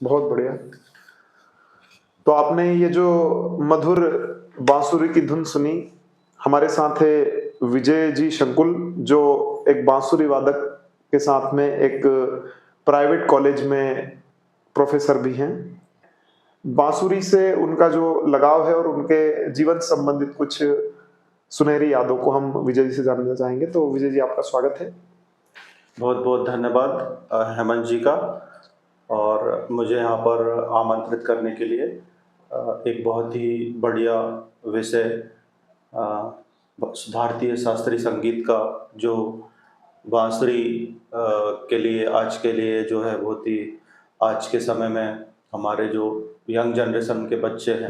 बहुत बढ़िया। तो आपने ये जो मधुर बांसुरी की धुन सुनी, हमारे साथ है विजय जी शंकुल, जो एक बांसुरी वादक के साथ में एक प्राइवेट कॉलेज में प्रोफेसर भी हैं। बांसुरी से उनका जो लगाव है और उनके जीवन से संबंधित कुछ सुनहरी यादों को हम विजय जी से जानना चाहेंगे। तो विजय जी, आपका स्वागत है। बहुत बहुत धन्यवाद हेमंत जी का, और मुझे यहाँ पर आमंत्रित करने के लिए। एक बहुत ही बढ़िया विषय, भारतीय शास्त्रीय संगीत का, जो बांसुरी के लिए, आज के लिए जो है बहुत ही, आज के समय में हमारे जो यंग जनरेशन के बच्चे हैं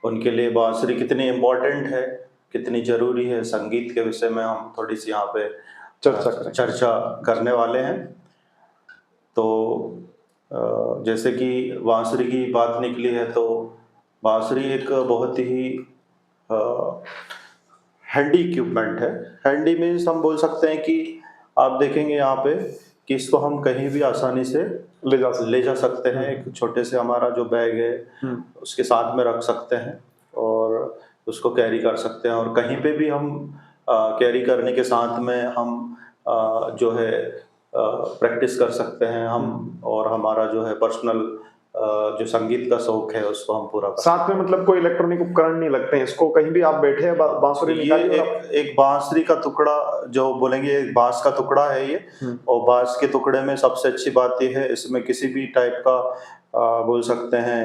उनके लिए बांसुरी कितनी इम्पोर्टेंट है, कितनी ज़रूरी है, संगीत के विषय में हम थोड़ी सी यहाँ पे चर्चा करने वाले हैं। तो जैसे कि बांसुरी की बात निकली है, तो बांसुरी एक बहुत ही हैंडी इक्विपमेंट है। हैंडी मीन्स हम बोल सकते हैं कि आप देखेंगे यहाँ पे कि इसको हम कहीं भी आसानी से ले जा सकते हैं। एक छोटे से हमारा जो बैग है उसके साथ में रख सकते हैं और उसको कैरी कर सकते हैं, और कहीं पे भी हम कैरी करने के साथ में हम जो है प्रैक्टिस कर सकते हैं हम, और हमारा जो है पर्सनल जो संगीत का शौक है उसको हम पूरा कर साथ में। मतलब कोई इलेक्ट्रॉनिक उपकरण नहीं लगते हैं इसको, कहीं भी आप बैठे हैं बांसुरी निकालिए। ये एक बांसुरी का टुकड़ा जो बोलेंगे, एक बांस का टुकड़ा है ये, और बांस के टुकड़े में सबसे अच्छी बात ये है, इसमें किसी भी टाइप का बोल सकते हैं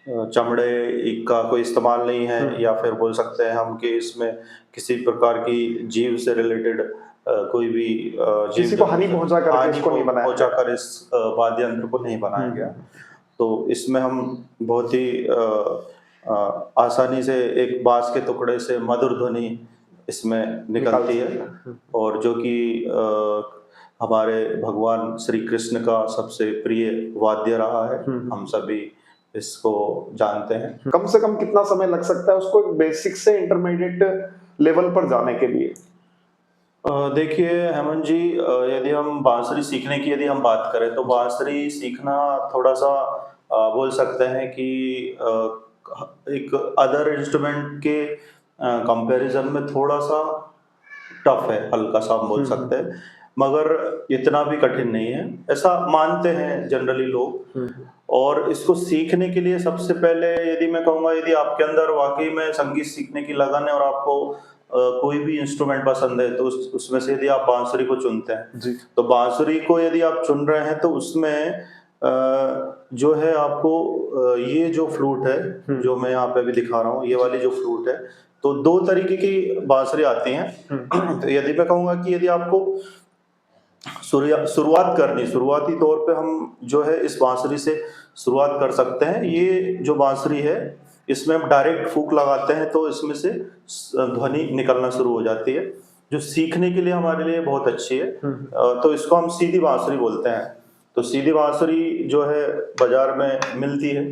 चमड़े का कोई इस्तेमाल नहीं है, या फिर बोल सकते हैं हम कि इसमें किसी प्रकार की जीव से रिलेटेड कोई भी किसी को हानि पहुंचा कर इस वाद्य यंत्र को नहीं बनाया गया। तो इसमें हम बहुत ही आसानी से एक बांस के टुकड़े से मधुर ध्वनि इसमें निकलती है, और जो कि हमारे भगवान श्री कृष्ण का सबसे प्रिय वाद्य रहा है, हम सभी इसको जानते हैं। कम से कम कितना समय लग सकता है उसको बेसिक से इंटरमीडिएट लेवल पर जाने के लिए? देखिए हेमंत जी, यदि हम बांसुरी सीखने की यदि हम बात करें, तो बांसुरी सीखना थोड़ा सा बोल सकते हैं कि एक अदर इंस्ट्रूमेंट के कंपैरिजन में थोड़ा सा टफ है, हल्का सा हम बोल सकते हैं, मगर इतना भी कठिन नहीं है, ऐसा मानते हैं जनरली लोग। और इसको सीखने के लिए सबसे पहले यदि मैं कहूँगा, यदि आपके अंदर वाकई में संगीत सीखने की लगन है और आपको कोई भी इंस्ट्रूमेंट पसंद है, तो उसमें से यदि आप बांसुरी को चुनते हैं, तो बांसुरी को यदि आप चुन रहे हैं, तो उसमें जो है आपको ये जो फ्लूट है जो मैं यहाँ पे अभी दिखा रहा हूँ, ये वाली जो फ्लूट है, तो दो तरीके की बांसुरी आती हैं। तो यदि मैं कहूँगा कि यदि आपको शुरुआती तौर पे हम जो है इस बांसुरी से शुरुआत कर सकते हैं। ये जो बांसुरी है, इसमें हम डायरेक्ट फूंक लगाते हैं तो इसमें से ध्वनि निकलना शुरू हो जाती है, जो सीखने के लिए हमारे लिए बहुत अच्छी है। तो इसको हम सीधी बांसुरी बोलते हैं। तो सीधी बांसुरी जो है बाजार में मिलती है,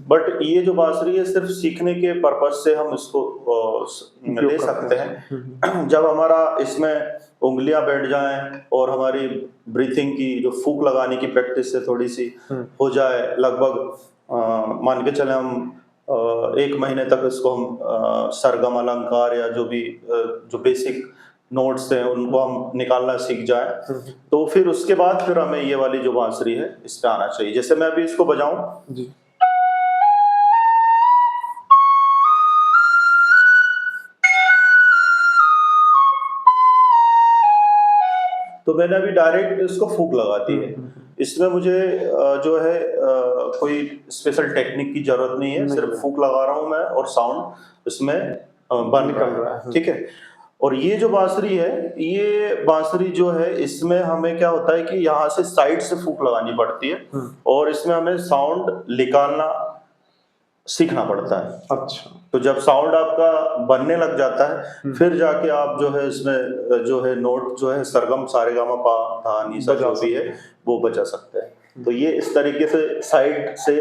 बट ये जो बांसुरी है सिर्फ सीखने के पर्पज से हम इसको ले सकते हैं। जब हमारा इसमें उंगलियां बैठ जाएं और हमारी ब्रीथिंग की जो फूंक लगाने की प्रैक्टिस से थोड़ी सी हो जाए, लगभग मान के चले हम 1 महीने तक इसको हम सरगम अलंकार या जो भी जो बेसिक नोट्स हैं उनको हम निकालना सीख जाए, तो फिर उसके बाद फिर हमें ये वाली जो बांसुरी है इस पे आना चाहिए। जैसे मैं अभी इसको बजाऊं जी, तो मैंने अभी डायरेक्ट इसको फूंक लगा दी है। इसमें मुझे जो है कोई स्पेशल टेक्निक की जरूरत नहीं है, सिर्फ फूंक लगा रहा हूं मैं और साउंड इसमें बन निकल रहा है। ठीक है। और ये जो बांसुरी है, ये बांसुरी जो है, इसमें हमें क्या होता है कि यहाँ से साइड से फूंक लगानी पड़ती है और इसमें हमें साउंड निकालना सीखना पड़ता है। अच्छा। तो जब साउंड आपका बनने लग जाता है, फिर जाके आप जो है इसमें जो है नोट जो है सरगम सारेगामा पा धा नी सा जो भी है वो बजा सकते हैं। तो ये इस तरीके से साइड से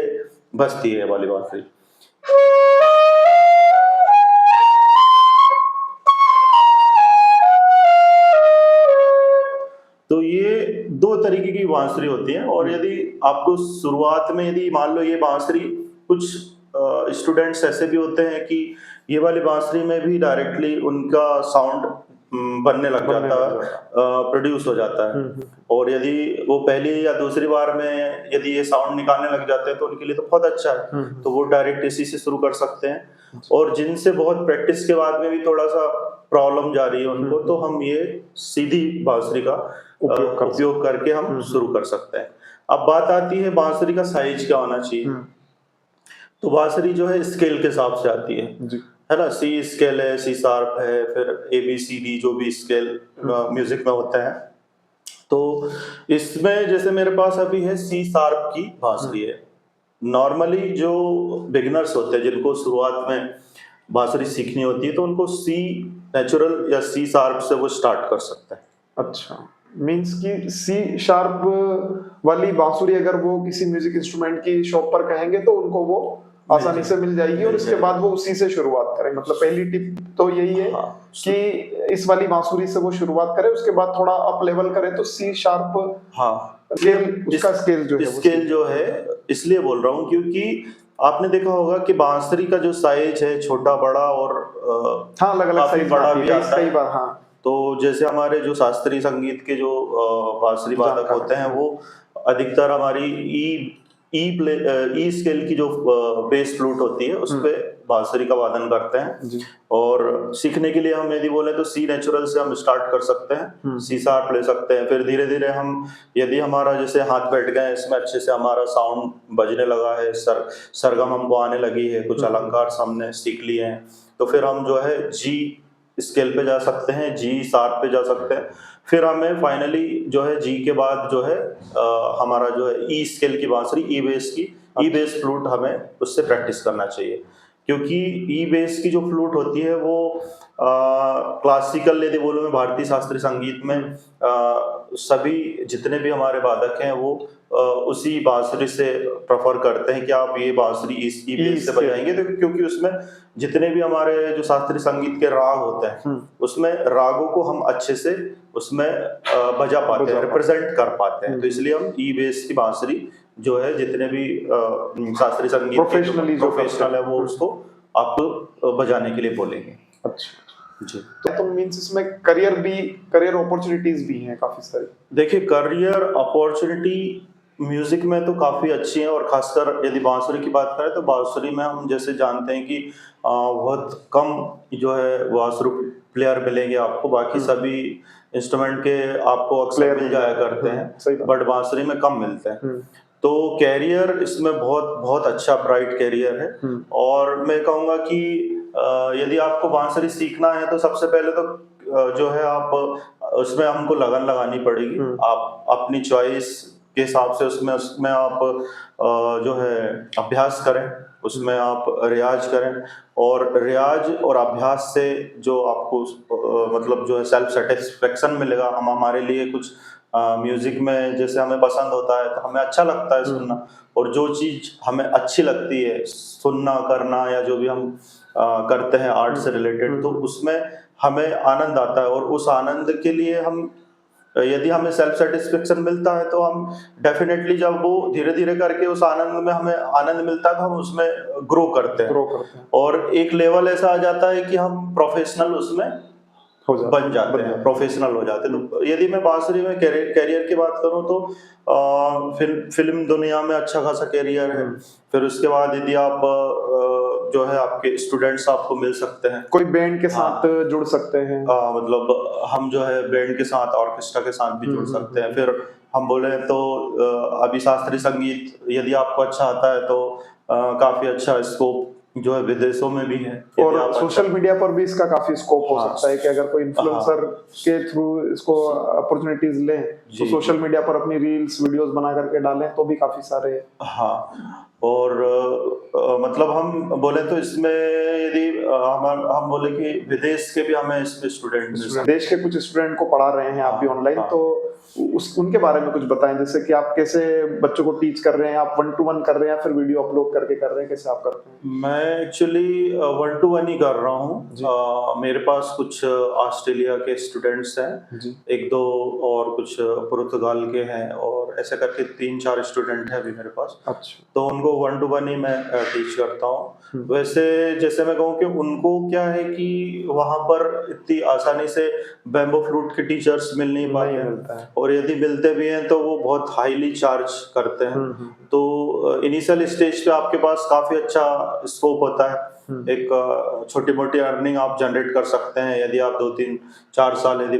बजती है वाली बांसुरी। तो ये 2 तरीके की की बांसुरी होती है। और यदि आपको शुरुआत में यदि मान लो ये बांसुरी, कुछ स्टूडेंट्स ऐसे भी होते हैं कि ये वाली बांसुरी में भी डायरेक्टली उनका साउंड बनने लग जाता है, प्रोड्यूस हो जाता है। और यदि वो पहली या दूसरी बार में यदि ये साउंड निकालने लग जाते हैं तो उनके लिए तो बहुत अच्छा है, तो वो डायरेक्ट इसी से शुरू कर सकते हैं। और जिनसे बहुत प्रैक्टिस के बाद में भी थोड़ा सा प्रॉब्लम जा रही है उनको, तो हम ये सीधी बांसुरी का उपयोग करके हम शुरू कर सकते हैं। अब बात आती है बांसुरी का साइज क्या होना चाहिए। तो बांसुरी जो है स्केल के हिसाब से आती है ना। सी स्केल है, सी शार्प है, फिर ABCD जो भी स्केल म्यूजिक में होता है। तो इसमें जैसे मेरे पास अभी है सी शार्प की बांसुरी है। नॉर्मली जो बिगिनर्स होते हैं जिनको शुरुआत में बांसुरी सीखनी होती है, तो उनको सी नेचुरल या सी शार्प से वो स्टार्ट कर सकते हैं। अच्छा, मीन्स कि सी शार्प वाली बांसुरी अगर वो किसी म्यूजिक इंस्ट्रूमेंट की शॉप पर कहेंगे तो उनको वो आसानी से मिल जाएगी, और उसके बाद वो उसी से शुरुआत करें। मतलब पहली टिप तो यही है कि इस वाली बांसुरी से वो शुरुआत करे, उसके बाद थोड़ा अप लेवल करे तो सी शार्प स्केल, उसका स्केल जो है इसलिए बोल रहा हूँ क्योंकि आपने देखा होगा कि बांसुरी का जो साइज है छोटा बड़ा और अलग-अलग साइज बड़ा भी आता है। कई बार तो जैसे हमारे जो शास्त्रीय संगीत के जो बांसुरी वादक होते हैं वो अधिकतर हमारी ई स्केल की जो बेस फ्लूट होती है उस पे बांसुरी का वादन करते हैं। और सीखने के लिए हम यदि बोले तो सी नेचुरल से हम स्टार्ट कर सकते हैं, सी शार्प ले सकते हैं। फिर धीरे धीरे हम यदि हमारा जैसे हाथ बैठ गए इसमें, अच्छे से हमारा साउंड बजने लगा है, सरगम हमको आने लगी है, कुछ अलंकार हमने सीख लिए हैं, तो फिर हम जो है जी स्केल पे जा सकते हैं, जी शार्प पे जा सकते हैं। फिर हमें फाइनली जो है जी के बाद जो है हमारा जो है ई स्केल की बांसुरी, ई बेस फ्लूट हमें उससे प्रैक्टिस करना चाहिए। क्योंकि ई बेस की जो फ्लूट होती है वो क्लासिकल यदि बोलो मैं भारतीय शास्त्रीय संगीत में सभी जितने भी हमारे वादक हैं वो उसी बांसुरी से प्रेफर करते हैं कि आप ये बांसुरी ई बेस से बजाएंगे, तो क्योंकि उसमें जितने भी हमारे जो शास्त्रीय संगीत के राग होते हैं उसमें रागों को हम अच्छे से उसमें बजा पाते हैं, रिप्रेजेंट कर पाते हैं। तो इसलिए हम ई बेस की बांसुरी जो है जितने भी शास्त्रीय संगीत प्रोफेशनल है वो उसको आपको बजाने के लिए बोलेंगे। अच्छा जी, तो मींस इसमें करियर अपॉर्चुनिटीज भी हैं काफी सारी। देखिए, करियर अपॉर्चुनिटी म्यूजिक में तो काफी अच्छी है, और खासकर यदि बांसुरी की बात करें तो बांसुरी में हम जैसे जानते हैं कि बहुत कम जो है बांसुरी प्लेयर मिलेंगे आपको, बाकी सभी इंस्ट्रूमेंट के आपको अक्सर मिल जाया करते हैं, बट बांसुरी में कम मिलते हैं। तो कैरियर इसमें बहुत बहुत अच्छा ब्राइट कैरियर है। और मैं कहूँगा कि यदि आपको बांसुरी सीखना है तो सबसे पहले तो जो है आप उसमें हमको लगन लगानी पड़ेगी। आप अपनी चॉइस के हिसाब से उसमें आप जो है अभ्यास करें, उसमें आप रियाज करें, और रियाज और अभ्यास से जो आपको मतलब जो है सेल्फ सेटिस्फेक्शन मिलेगा। हम हमारे लिए कुछ म्यूजिक में जैसे हमें पसंद होता है तो हमें अच्छा लगता है सुनना, और जो चीज हमें अच्छी लगती है सुनना करना या जो भी हम करते हैं आर्ट से रिलेटेड, तो उसमें हमें आनंद आता है। और उस आनंद के लिए हम यदि हमें सेल्फ सेटिस्फेक्शन मिलता है तो हम डेफिनेटली जब वो धीरे धीरे करके उस आनंद में हमें आनंद मिलता है तो हम उसमें ग्रो करते हैं और एक लेवल ऐसा आ जाता है कि हम प्रोफेशनल उसमें बन जाते हैं, प्रोफेशनल हो जाते हैं। तो यदि मैं बांसुरी में कैरियर की बात करूं तो फिल्म दुनिया में अच्छा खासा कैरियर है। फिर उसके बाद यदि आप जो है आपके स्टूडेंट्स आपको मिल सकते हैं, कोई बैंड के साथ जुड़ सकते हैं, मतलब हम जो है बैंड के साथ ऑर्केस्ट्रा के साथ भी जुड़ सकते हैं। फिर हम बोले तो अभी शास्त्रीय संगीत यदि आपको अच्छा आता है तो काफी अच्छा स्कोप जो है विदेशों में भी है, और सोशल मीडिया पर भी इसका काफी स्कोप हो सकता है कि अगर कोई इन्फ्लुएंसर के थ्रू इसको अपॉर्चुनिटीज लें तो सोशल मीडिया पर अपनी रील्स वीडियोस बना करके डालें तो भी काफी सारे। और मतलब हम बोले तो इसमें यदि हम बोले कि विदेश के भी हमें इसमें स्टूडेंट मिल सकते हैं। देश के कुछ स्टूडेंट को पढ़ा रहे हैं आप भी हाँ, ऑनलाइन, हाँ। तो उनके बारे में कुछ बताएं, जैसे कि आप कैसे बच्चों को टीच कर रहे हैं, आप 1-to-1 कर रहे हैं या फिर वीडियो अपलोड करके कर रहे हैं, कैसे आप करते हैं? मैं एक्चुअली 1-to-1 ही कर रहा जी। हूँ। मेरे पास कुछ ऑस्ट्रेलिया के स्टूडेंट्स हैं, जी। 1-2 और कुछ पुर्तगाल के हैं, और ऐसे करके 3-4 स्टूडेंट हैं अभी मेरे पास। अच्छा। तो उनको 1-to-1 ही मैं टीच करता हूँ। हम्म। वैसे जैसे मैं कहूँ कि उनको क्या है कि वहाँ पर इतनी आसानी से बैम्बू फ्लूट के टीचर्स मिल नहीं पाते नहीं हैं, मिलता है। और यदि मिलते भी हैं तो वो बहुत हाईली चार्ज करते हैं। तो इनिशियल स्टेज पे आपके पास काफ़ी अच्छा स्कोप होता है। एक छोटी मोटी अर्निंग आप जनरेट कर सकते हैं यदि आप 2-3-4 साल यदि